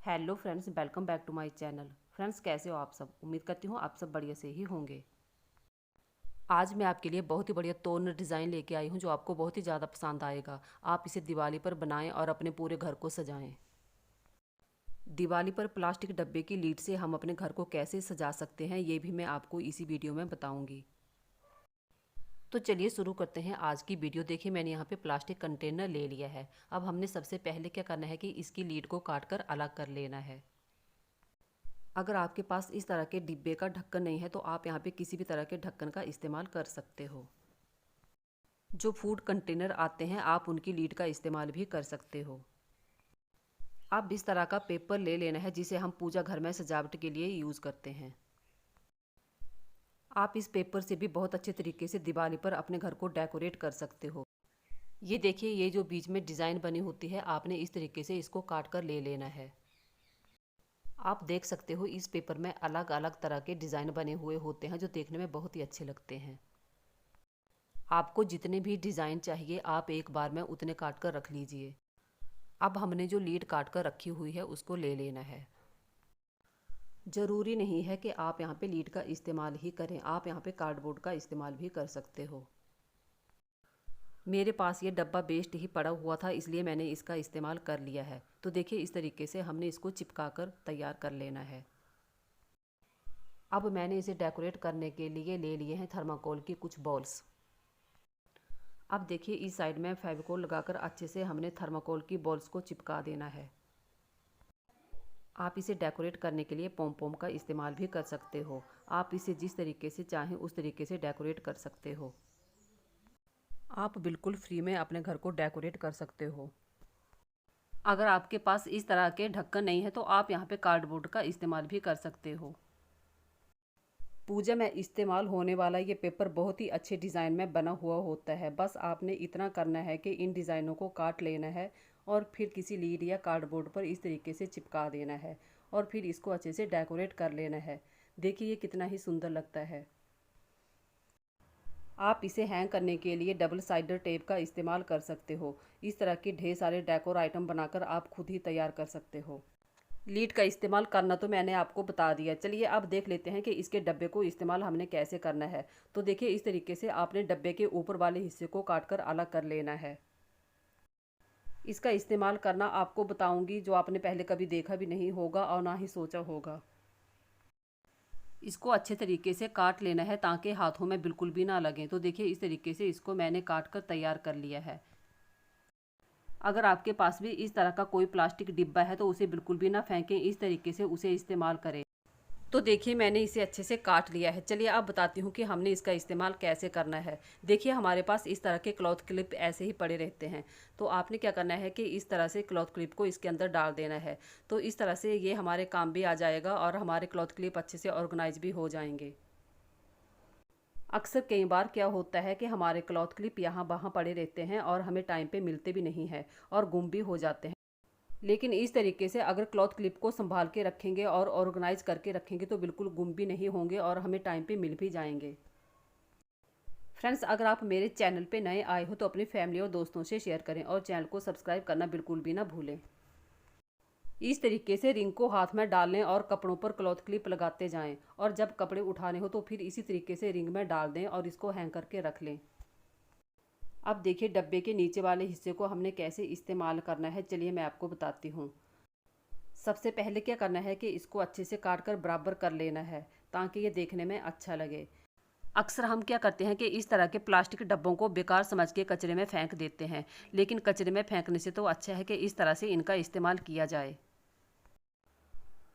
Hello friends, welcome back to my channel. Friends, कैसे हो आप सब? उम्मीद करती हूँ आप सब बढ़िया से ही होंगे। आज मैं आपके लिए बहुत ही बढ़िया तोरण डिज़ाइन लेके आई हूँ जो आपको बहुत ही ज़्यादा पसंद आएगा। आप इसे दिवाली पर बनाएं और अपने पूरे घर को सजाएं। दिवाली पर प्लास्टिक डब्बे की लीड से हम अपने घर को कैसे सजा सकते हैं, ये भी मैं आपको इसी वीडियो में बताऊँगी। तो चलिए शुरू करते हैं आज की वीडियो। देखिए, मैंने यहाँ पे प्लास्टिक कंटेनर ले लिया है। अब हमने सबसे पहले क्या करना है कि इसकी लीड को काट कर अलग कर लेना है। अगर आपके पास इस तरह के डिब्बे का ढक्कन नहीं है तो आप यहाँ पे किसी भी तरह के ढक्कन का इस्तेमाल कर सकते हो। जो फूड कंटेनर आते हैं आप उनकी लीड का इस्तेमाल भी कर सकते हो। आप इस तरह का पेपर ले लेना है जिसे हम पूजा घर में सजावट के लिए यूज़ करते हैं। आप इस पेपर से भी बहुत अच्छे तरीके से दिवाली पर अपने घर को डेकोरेट कर सकते हो। ये देखिए, ये जो बीच में डिज़ाइन बनी होती है आपने इस तरीके से इसको काट कर ले लेना है। आप देख सकते हो इस पेपर में अलग अलग तरह के डिज़ाइन बने हुए होते हैं जो देखने में बहुत ही अच्छे लगते हैं। आपको जितने भी डिज़ाइन चाहिए आप एक बार में उतने काट कर रख लीजिए। अब हमने जो लीड काट कर रखी हुई है उसको ले लेना है। ज़रूरी नहीं है कि आप यहाँ पे लीड का इस्तेमाल ही करें, आप यहाँ पे कार्डबोर्ड का इस्तेमाल भी कर सकते हो। मेरे पास ये डब्बा वेस्ट ही पड़ा हुआ था इसलिए मैंने इसका इस्तेमाल कर लिया है। तो देखिए, इस तरीके से हमने इसको चिपका कर तैयार कर लेना है। अब मैंने इसे डेकोरेट करने के लिए ले लिए हैं थर्माकोल की कुछ बॉल्स। अब देखिए, इस साइड में फेविकोल लगाकर अच्छे से हमने थर्माकोल की बॉल्स को चिपका देना है। आप इसे डेकोरेट करने के लिए पोम पोम का इस्तेमाल भी कर सकते हो। आप इसे जिस तरीके से चाहें उस तरीके से डेकोरेट कर सकते हो। आप बिल्कुल फ्री में अपने घर को डेकोरेट कर सकते हो। अगर आपके पास इस तरह के ढक्कन नहीं है तो आप यहाँ पे कार्डबोर्ड का इस्तेमाल भी कर सकते हो। पूजा में इस्तेमाल होने वाला ये पेपर बहुत ही अच्छे डिज़ाइन में बना हुआ होता है। बस आपने इतना करना है कि इन डिज़ाइनों को काट लेना है और फिर किसी लीड या कार्डबोर्ड पर इस तरीके से चिपका देना है और फिर इसको अच्छे से डेकोरेट कर लेना है। देखिए, ये कितना ही सुंदर लगता है। आप इसे हैंग करने के लिए डबल साइडर टेप का इस्तेमाल कर सकते हो। इस तरह के ढेर सारे डेकोर आइटम बनाकर आप खुद ही तैयार कर सकते हो। लीड का इस्तेमाल करना तो मैंने आपको बता दिया। चलिए अब देख लेते हैं कि इसके डब्बे को इस्तेमाल हमने कैसे करना है। तो देखिए, इस तरीके से आपने डब्बे के ऊपर वाले हिस्से को काट कर अलग कर लेना है। इसका इस्तेमाल करना आपको बताऊंगी जो आपने पहले कभी देखा भी नहीं होगा और ना ही सोचा होगा। इसको अच्छे तरीके से काट लेना है ताकि हाथों में बिल्कुल भी ना लगे। तो देखिए, इस तरीके से इसको मैंने काट कर तैयार कर लिया है। अगर आपके पास भी इस तरह का कोई प्लास्टिक डिब्बा है तो उसे बिल्कुल भी ना फेंकें, इस तरीके से उसे इस्तेमाल करें। तो देखिए, मैंने इसे अच्छे से काट लिया है। चलिए अब बताती हूँ कि हमने इसका इस्तेमाल कैसे करना है। देखिए, हमारे पास इस तरह के क्लॉथ क्लिप ऐसे ही पड़े रहते हैं। तो आपने क्या करना है कि इस तरह से क्लॉथ क्लिप को इसके अंदर डाल देना है। तो इस तरह से ये हमारे काम भी आ जाएगा और हमारे क्लॉथ क्लिप अच्छे से ऑर्गेनाइज भी हो जाएंगे। अक्सर कई बार क्या होता है कि हमारे क्लॉथ क्लिप यहाँ वहाँ पड़े रहते हैं और हमें टाइम पे मिलते भी नहीं हैं और गुम भी हो जाते हैं। लेकिन इस तरीके से अगर क्लॉथ क्लिप को संभाल के रखेंगे और ऑर्गेनाइज करके रखेंगे तो बिल्कुल गुम भी नहीं होंगे और हमें टाइम पे मिल भी जाएंगे। फ्रेंड्स, अगर आप मेरे चैनल पे नए आए हो तो अपनी फैमिली और दोस्तों से शेयर करें और चैनल को सब्सक्राइब करना बिल्कुल भी ना भूलें। इस तरीके से रिंग को हाथ में डाल लें और कपड़ों पर क्लॉथ क्लिप लगाते जाएं और जब कपड़े उठाने हो तो फिर इसी तरीके से रिंग में डाल दें और इसको हैंग करके रख लें। अब देखिए, डब्बे के नीचे वाले हिस्से को हमने कैसे इस्तेमाल करना है। चलिए मैं आपको बताती हूँ। सबसे पहले क्या करना है कि इसको अच्छे से काट कर बराबर कर लेना है ताकि ये देखने में अच्छा लगे। अक्सर हम क्या करते हैं कि इस तरह के प्लास्टिक डब्बों को बेकार समझ के कचरे में फेंक देते हैं, लेकिन कचरे में फेंकने से तो अच्छा है कि इस तरह से इनका इस्तेमाल किया जाए।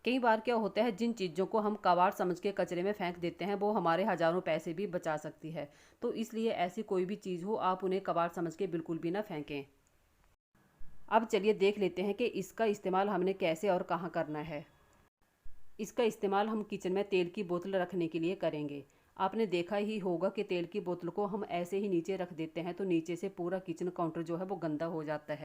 कई बार क्या होता है, जिन चीज़ों को हम कबाड़ समझ के कचरे में फेंक देते हैं वो हमारे हज़ारों पैसे भी बचा सकती है। तो इसलिए ऐसी कोई भी चीज़ हो आप उन्हें कबाड़ समझ के बिल्कुल भी ना फेंकें। अब चलिए देख लेते हैं कि इसका इस्तेमाल हमने कैसे और कहाँ करना है। इसका इस्तेमाल हम किचन में तेल की बोतल रखने के लिए करेंगे। आपने देखा ही होगा कि तेल की बोतल को हम ऐसे ही नीचे रख देते हैं तो नीचे से पूरा किचन काउंटर जो है वो गंदा हो जाता है।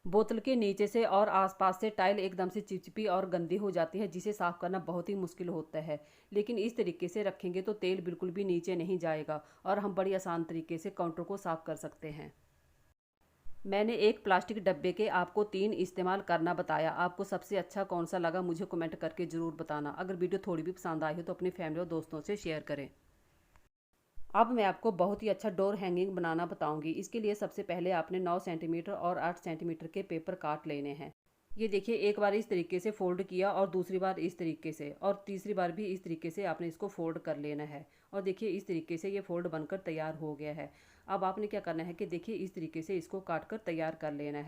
बोतल के नीचे से और आसपास से टाइल एकदम से चिपचिपी और गंदी हो जाती है जिसे साफ़ करना बहुत ही मुश्किल होता है। लेकिन इस तरीके से रखेंगे तो तेल बिल्कुल भी नीचे नहीं जाएगा और हम बड़ी आसान तरीके से काउंटर को साफ़ कर सकते हैं। मैंने एक प्लास्टिक डब्बे के आपको 3 इस्तेमाल करना बताया। आपको सबसे अच्छा कौन सा लगा मुझे कमेंट करके ज़रूर बताना। अगर वीडियो थोड़ी भी पसंद आई हो तो अपनी फैमिली और दोस्तों से शेयर करें। अब मैं आपको बहुत ही अच्छा डोर हैंगिंग बनाना बताऊंगी। इसके लिए सबसे पहले आपने 9 सेंटीमीटर और 8 सेंटीमीटर के पेपर काट लेने हैं। ये देखिए, एक बार इस तरीके से फोल्ड किया और दूसरी बार इस तरीके से और तीसरी बार भी इस तरीके से आपने इसको फोल्ड कर लेना है। और देखिए इस तरीके से ये फोल्ड बनकर तैयार हो गया है। अब आपने क्या करना है कि देखिए इस तरीके से इसको काट कर तैयार कर लेना है।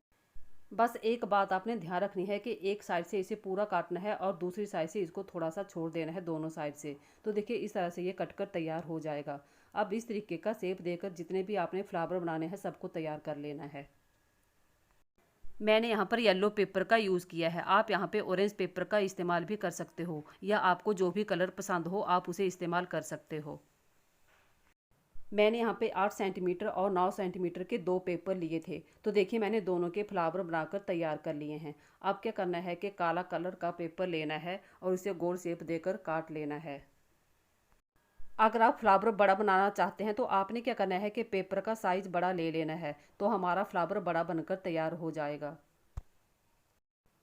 बस एक बात आपने ध्यान रखनी है कि एक साइड से इसे पूरा काटना है और दूसरी साइड से इसको थोड़ा सा छोड़ देना है दोनों साइड से। तो देखिए इस तरह से ये कटकर तैयार हो जाएगा। अब इस तरीके का शेप देकर जितने भी आपने फ्लावर बनाने हैं सबको तैयार कर लेना है। मैंने यहाँ पर येलो पेपर का यूज़ किया है। आप यहाँ पे ऑरेंज पेपर का इस्तेमाल भी कर सकते हो, या आपको जो भी कलर पसंद हो आप उसे इस्तेमाल कर सकते हो। मैंने यहाँ पे 8 सेंटीमीटर और 9 सेंटीमीटर के 2 पेपर लिए थे। तो देखिए मैंने दोनों के फ्लावर बनाकर तैयार कर लिए हैं। अब क्या करना है कि काला कलर का पेपर लेना है और उसे गोल शेप देकर काट लेना है। अगर आप फ्लावर बड़ा बनाना चाहते हैं तो आपने क्या करना है कि पेपर का साइज़ बड़ा ले लेना है, तो हमारा फ्लावर बड़ा बनकर तैयार हो जाएगा।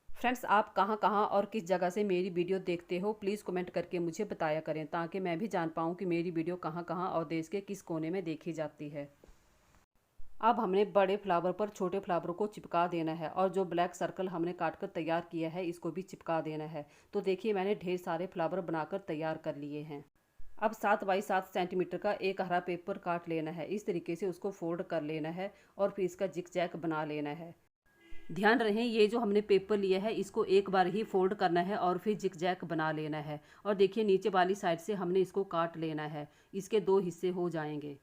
फ्रेंड्स, आप कहाँ कहाँ और किस जगह से मेरी वीडियो देखते हो प्लीज़ कमेंट करके मुझे बताया करें, ताकि मैं भी जान पाऊँ कि मेरी वीडियो कहाँ कहाँ और देश के किस कोने में देखी जाती है। अब हमने बड़े फ्लावर पर छोटे फ्लावर को चिपका देना है और जो ब्लैक सर्कल हमने काट कर तैयार किया है इसको भी चिपका देना है। तो देखिए मैंने ढेर सारे फ्लावर बनाकर तैयार कर लिए हैं। अब 7 बाई 7 सेंटीमीटर का एक हरा पेपर काट लेना है। इस तरीके से उसको फोल्ड कर लेना है और फिर इसका जिग जैग बना लेना है। ध्यान रहे ये जो हमने पेपर लिया है इसको एक बार ही फोल्ड करना है और फिर जिग जैग बना लेना है। और देखिए नीचे वाली साइड से हमने इसको काट लेना है। इसके 2 हिस्से हो जाएंगे।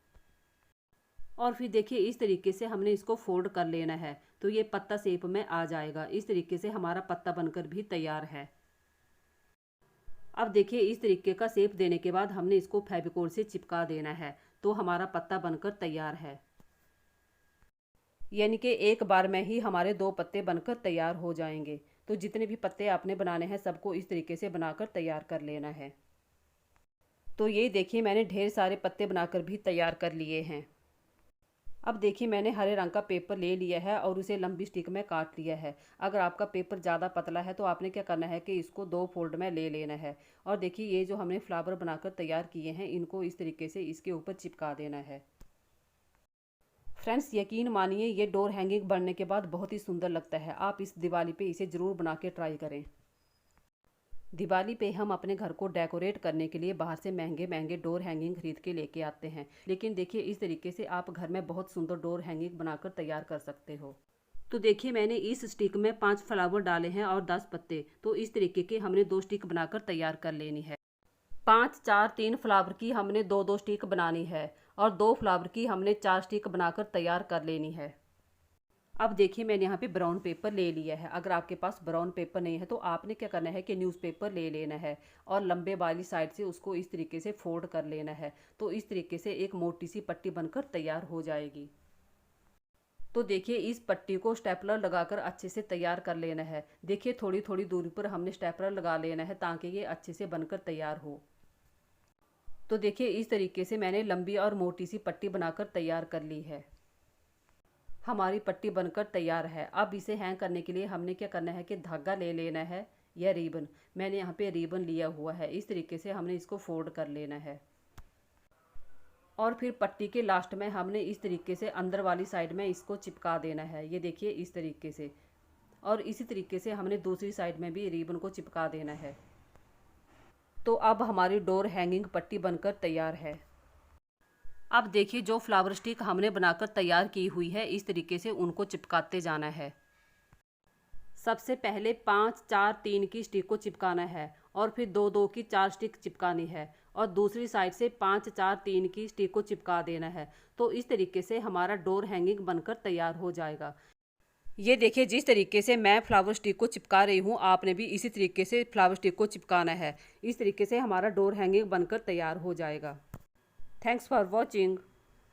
और फिर देखिए इस तरीके से हमने इसको फोल्ड कर लेना है, तो ये पत्ता शेप में आ जाएगा। इस तरीके से हमारा पत्ता बनकर भी तैयार है। अब देखिए इस तरीके का शेप देने के बाद हमने इसको फेविकोल से चिपका देना है, तो हमारा पत्ता बनकर तैयार है। यानी कि एक बार में ही हमारे 2 पत्ते बनकर तैयार हो जाएंगे। तो जितने भी पत्ते आपने बनाने हैं सबको इस तरीके से बनाकर तैयार कर लेना है। तो ये देखिए मैंने ढेर सारे पत्ते बनाकर भी तैयार कर लिए हैं। अब देखिए मैंने हरे रंग का पेपर ले लिया है और उसे लंबी स्टिक में काट लिया है। अगर आपका पेपर ज़्यादा पतला है तो आपने क्या करना है कि इसको 2 फोल्ड में ले लेना है। और देखिए ये जो हमने फ्लावर बनाकर तैयार किए हैं इनको इस तरीके से इसके ऊपर चिपका देना है। फ्रेंड्स, यकीन मानिए ये डोर हैंगिंग बनने के बाद बहुत ही सुंदर लगता है। आप इस दिवाली पे इसे ज़रूर बना के ट्राई करें। दिवाली पे हम अपने घर को डेकोरेट करने के लिए बाहर से महंगे महंगे डोर हैंगिंग खरीद के लेके आते हैं, लेकिन देखिए इस तरीके से आप घर में बहुत सुंदर डोर हैंगिंग बनाकर तैयार कर सकते हो। तो देखिए मैंने इस स्टिक में 5 फ्लावर डाले हैं और 10 पत्ते। तो इस तरीके के हमने 2 स्टिक बनाकर तैयार कर लेनी है। 5 4 3 फ्लावर की हमने 2 स्टिक बनानी है और 2 फ्लावर की हमने 4 स्टिक बनाकर तैयार कर लेनी है। अब देखिए मैंने यहाँ पे ब्राउन पेपर ले लिया है। अगर आपके पास ब्राउन पेपर नहीं है तो आपने क्या करना है कि न्यूज़पेपर ले लेना है और लंबे वाली साइड से उसको इस तरीके से फोल्ड कर लेना है। तो इस तरीके से एक मोटी सी पट्टी बनकर तैयार हो जाएगी। तो देखिए इस पट्टी को स्टेपलर लगाकर अच्छे से तैयार कर लेना है। देखिए थोड़ी थोड़ी दूरी पर हमने स्टेपलर लगा लेना है ताकि ये अच्छे से बनकर तैयार हो। तो देखिए इस तरीके से मैंने लंबी और मोटी सी पट्टी बनाकर तैयार कर ली है। हमारी पट्टी बनकर तैयार है। अब इसे हैंग करने के लिए हमने क्या करना है कि धागा ले लेना है या रिबन। मैंने यहाँ पे रिबन लिया हुआ है। इस तरीके से हमने इसको फोल्ड कर लेना है और फिर पट्टी के लास्ट में हमने इस तरीके से अंदर वाली साइड में इसको चिपका देना है। ये देखिए इस तरीके से। और इसी तरीके से हमने दूसरी साइड में भी रिबन को चिपका देना है। तो अब हमारी डोर हैंगिंग पट्टी बनकर तैयार है। अब देखिए जो फ्लावर स्टिक हमने बनाकर तैयार की हुई है इस तरीके से उनको चिपकाते जाना है। सबसे पहले 5 4 3 की स्टिक को चिपकाना है और फिर 2 2 की 4 स्टिक चिपकानी है और दूसरी साइड से 5 4 3 की स्टिक को चिपका देना है। तो इस तरीके से हमारा डोर हैंगिंग बनकर तैयार हो जाएगा। ये देखिए जिस तरीके से मैं फ्लावर स्टिक को चिपका रही हूँ आपने भी इसी तरीके से फ्लावर स्टिक को चिपकाना है। इस तरीके से हमारा डोर हैंगिंग बनकर तैयार हो जाएगा। Thanks for watching.